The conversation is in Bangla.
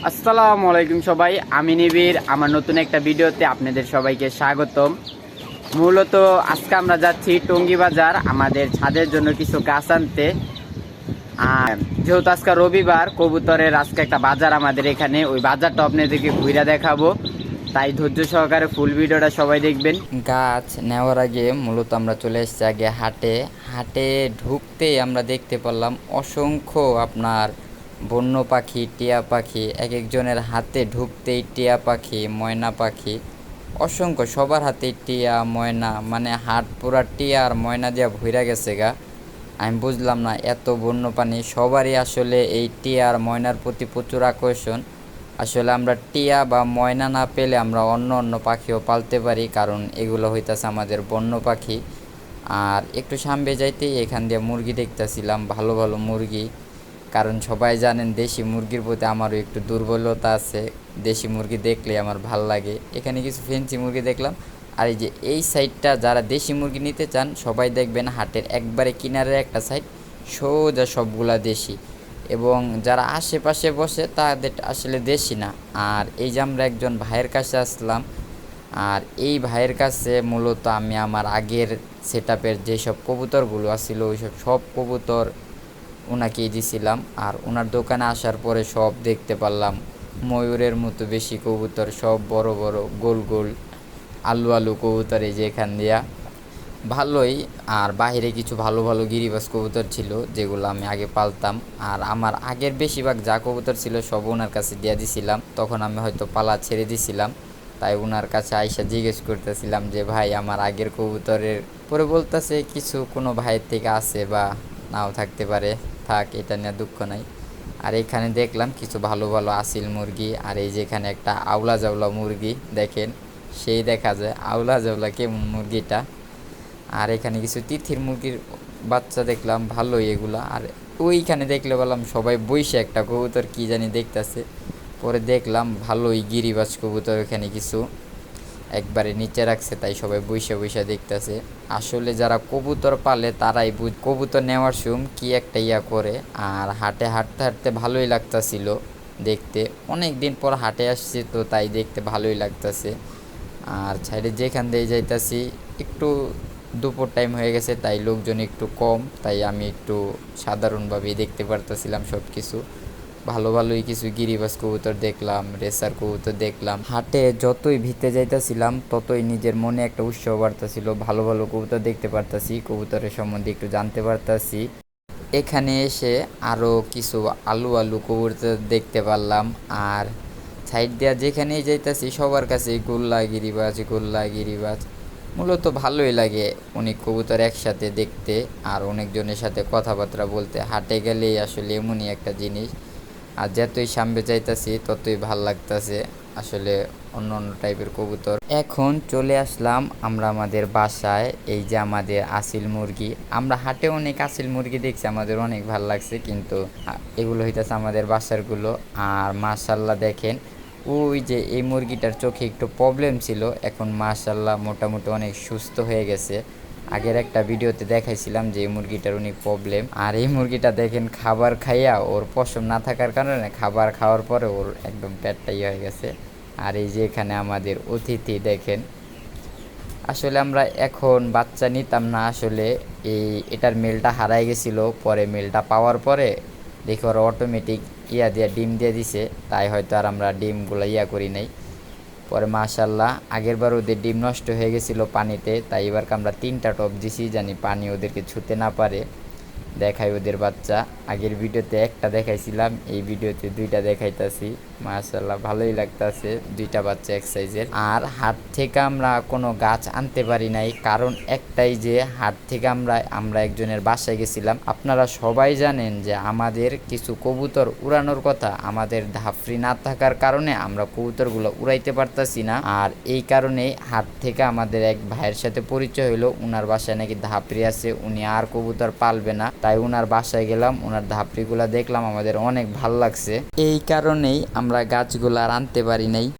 আসসালামু আলাইকুম সবাই, আমি নিবিড়। আমার নতুন একটা ভিডিওতে আপনাদের সবাইকে স্বাগতম। মূলত আজকে আমরা যাচ্ছি টঙ্গী বাজার আমাদের ছাদের জন্য কিছু গাছ আনতে। আর যেহেতু আজকে রবিবার, কবুতরের আজকে একটা বাজার আমাদের এখানে, ওই বাজারটা আপনাদেরকে ঘুরে দেখাবো। তাই ধৈর্য সহকারে ফুল ভিডিওটা সবাই দেখবেন। গাছ নেওয়ার আগে মূলত আমরা চলে এসেছি আগে হাটে। হাটে ঢুকতেই আমরা দেখতে পারলাম অসংখ্য আপনার বন্য পাখি, টিয়া পাখি। এক একজনের হাতে ঢুকতেই টিয়া পাখি, ময়না পাখি, অসংখ্য সবার হাতে টিয়া ময়না, মানে হাট পুরা টিয়া আর ময়না দিয়া ভইরা গেছে গা। আমি বুঝলাম না, এত বন্য প্রাণী সবারই আসলে এই টিয়া আর ময়নার প্রতি প্রচুর আকর্ষণ। আসলে আমরা টিয়া বা ময়না না পেলে আমরা অন্য অন্য পাখিও পালতে পারি, কারণ এগুলো হইতাছে আমাদের বন্য পাখি। আর একটু সামনে যাইতেই এখান দিয়ে মুরগি দেখতেছিলাম, ভালো ভালো মুরগি। কারণ সবাই জানেন দেশি মুরগির প্রতি আমারও একটু দুর্বলতা আছে, দেশি মুরগি দেখলে আমার ভাল লাগে। এখানে কিছু ফেন্সি মুরগি দেখলাম। আর এই যে এই সাইডটা যারা দেশি মুরগি নিতে চান সবাই দেখবেন হাটের একবারে কিনারের একটা সাইড সোজা সবগুলা দেশি, এবং যারা আশেপাশে বসে তাদের আসলে দেশি না। আর এই যে আমরা একজন ভাইয়ের কাছে আসলাম, আর এই ভাইয়ের কাছে মূলত আমি আমার আগের সেট আপের যেসব কবুতরগুলো আসছিল ওইসব সব কবুতর ওনাকেই দিছিলাম। আর ওনার দোকানে আসার পরে সব দেখতে পারলাম ময়ূরের মতো বেশি কবুতর, সব বড় বড় গোল গোল আলু আলু কবুতর, এই যে এখান দিয়া ভালোই। আর বাইরে কিছু ভালো ভালো গিরিবাজ কবুতর ছিল যেগুলো আমি আগে পালতাম। আর আমার আগের বেশিরভাগ যা কবুতর ছিল সব ওনার কাছে দিয়ে দিছিলাম, তখন আমি হয়তো পালা ছেড়ে দিছিলাম। তাই ওনার কাছে আইসা জিজ্ঞেস করতেছিলাম যে ভাই আমার আগের কবুতরের, পরে বলতেছে কিছু কোনো ভাইয়ের থেকে আছে বা নাও থাকতে পারে, থাক, এটা নিয়ে দুঃখ নাই। আর এখানে দেখলাম কিছু ভালো ভালো আসিল মুরগি। আর এই যে এখানে একটা আউলা জাউলা মুরগি দেখেন, সেই দেখা যায় আউলা জাউলা কেমন মুরগিটা। আর এখানে কিছু তিথির মুরগির বাচ্চা দেখলাম, ভালোই এগুলা। আর ওইখানে দেখলে বললাম সবাই বইসে একটা কবুতর কি জানি দেখতেছে, পরে দেখলাম ভালোই গিরিবাজ কবুতর এখানে কিছু একবারে নিচে রাখছে, তাই সবাই বইসে বইসে দেখতেছে। আসলে যারা কবুতর পালে তারাই কবুতর নেওয়ার সময় কি একটা ইয়া করে। আর হাটে হাঁটতে হাঁটতে ভালোই লাগতাছিল দেখতে, অনেক দিন পর হাটে আসছি তো তাই দেখতে ভালোই লাগতাছে। আর সাইডে যেখান দিয়ে যাইতাছি একটু দুপুর টাইম হয়ে গেছে, তাই লোকজন একটু কম, তাই আমি একটু সাধারণভাবেই দেখতে পারতেছিলাম সব কিছু। ভালো ভালোই কিছু গিরিবাজ কবুতর দেখলাম, রেসার কবুতর দেখলাম। হাটে যতই ভিতে যাইতেছিলাম ততই নিজের মনে একটা উৎসাহ বাড়তেছিল, ভালো ভালো কবুতর দেখতে পারতাছি, কবুতরের সম্বন্ধে একটু জানতে পারতাছি। এখানে এসে আরও কিছু আলু আলু কবুতর দেখতে পারলাম। আর সাইড দেওয়া যেখানেই যাইতাছি সবার কাছে গোল্লা গিরিবাজ, গোল্লা গিরিবাজ। মূলত ভালোই লাগে অনেক কবুতর একসাথে দেখতে আর অনেকজনের সাথে কথাবার্তা বলতে। হাটে গেলেই আসলে এমনই একটা জিনিস। আর যতই সামনে যাইতাছি ততই ভাল লাগতাছে আসলে অন্য অন্য টাইপের কবুতর। এখন চলে আসলাম আমরা আমাদের বাসায়। এই যে আমাদের আসিল মুরগি, আমরা হাটে অনেক আসিল মুরগি দেখছি, আমাদের অনেক ভাল লাগছে, কিন্তু এগুলো হইতেছে আমাদের বাসারগুলো। আর মাশাল্লাহ দেখেন, ওই যে এই মুরগিটার চোখে একটু প্রবলেম ছিল, এখন মাশাল্লাহ মোটামুটি অনেক সুস্থ হয়ে গেছে। আগের একটা ভিডিওতে দেখাইছিলাম যে এই মুরগিটার অনেক প্রবলেম। আর এই মুরগিটা দেখেন খাবার খাইয়া ওর পশম না থাকার কারণে খাবার খাওয়ার পরে ওর একদম পেটটা ইয়ে হয়ে গেছে। আর এই যে এখানে আমাদের অতিথি দেখেন, আসলে আমরা এখন বাচ্চা নিতাম না, আসলে এটার মেলটা হারাই গেছিলো, পরে মেলটা পাওয়ার পরে দেখি ওরা অটোমেটিক ইয়া দিয়ে ডিম দিয়ে দিছে, তাই হয়তো আর আমরা ডিমগুলো ইয়া করি নাই। পরে মাশাল্লাহ আগের বার ওদের ডিম নষ্ট হয়ে গেছিলো পানিতে, তাই এবারকে আমরা 3টা টপ দিছি জানি পানি ওদেরকে ছুঁতে না পারে। দেখাই ওদের বাচ্চা, আগের ভিডিওতে একটা দেখাইছিলাম, এই ভিডিওতে 2টা দেখাইতাছি। মাশাল্লাহ ভালোই লাগতাছে, 2টা বাচ্চা এক সাইজের। আর হাট থেকে আমরা কোনো গাছ আনতে পারি নাই, কারণ একটাই যে হাট থেকে আমরা একজনের বাসায় গেছিলাম। আপনারা সবাই জানেন যে আমাদের কিছু কবুতর উড়ানোর কথা, আমাদের ধাফরি না থাকার কারণে আমরা কবুতরগুলো উড়াইতে পারতাছি না। আর এই কারণেই হাট থেকে আমাদের এক ভাইয়ের সাথে পরিচয় হলো, উনার বাসায় নাকি ধাপড়ি আছে, উনি আর কবুতর পালবে না, তাই উনার বাসায় গেলাম, উনার ধাপড়িগুলা দেখলাম, আমাদের অনেক ভাল লাগছে। এই কারণেই আমরা গাছগুলা আর আনতে পারি নাই।